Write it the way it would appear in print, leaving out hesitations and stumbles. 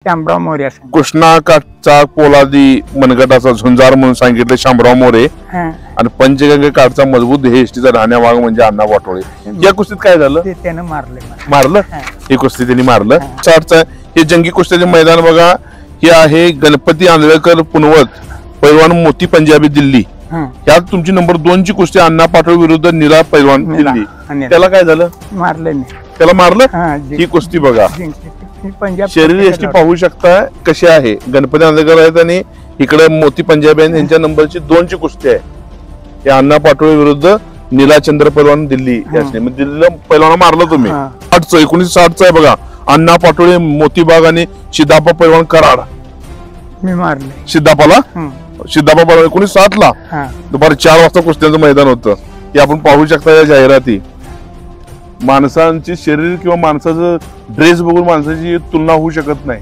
शामराव मोरे असं. कृष्णा काठचा पोलादी मनगटाचा झुंजार म्हणून सांगितले शामराव मोरे आणि पंचगंगे काठचा मजबूत हेष्टीचा राहण्या भाग म्हणजे अण्णा पाटोळे. या कुस्तीत काय झालं? ते त्यानं मारलं ही कुस्ती त्यांनी मारलं. हे जंगी कुस्त्याचे मैदान बघा. हे आहे गणपती आंधळेकर पुनवत पैलवान मोती पंजाबी दिल्ली. यात तुमची नंबर 2 ची कुस्ती अण्णा पाटोळे विरुद्ध निरा पैलवान दिल्ली. त्याला काय झालं? मारलं. त्याला मारलं. ही कुस्ती बघा. शरीर एष्टी पाहू शकता कशी आहे. गणपती आंधळेकर आहेत आणि इकडे मोती पंजाबी आहेत. यांच्या नंबरची 2 ची कुस्ती आहे. हे अण्णा पाटोळे विरुद्ध नीलाचंद्र पैलवान दिल्ली. दिल्लीला पैलवान मारलं तुम्ही. 1960 आहे बघा. अण्णा पाटोळे मोतीबाग आणि सिद्धापा पैलवान कराड. मी मारले सिद्धापाला. सिद्धापा पैलवान 1960 ला दुपारी 4 वाजता कुस्त्यांचं मैदान होतं. हे आपण पाहू शकता या जाहिराती. माणसांची शरीर किंवा माणसाचं ड्रेस बघून माणसाची तुलना होऊ शकत नाही.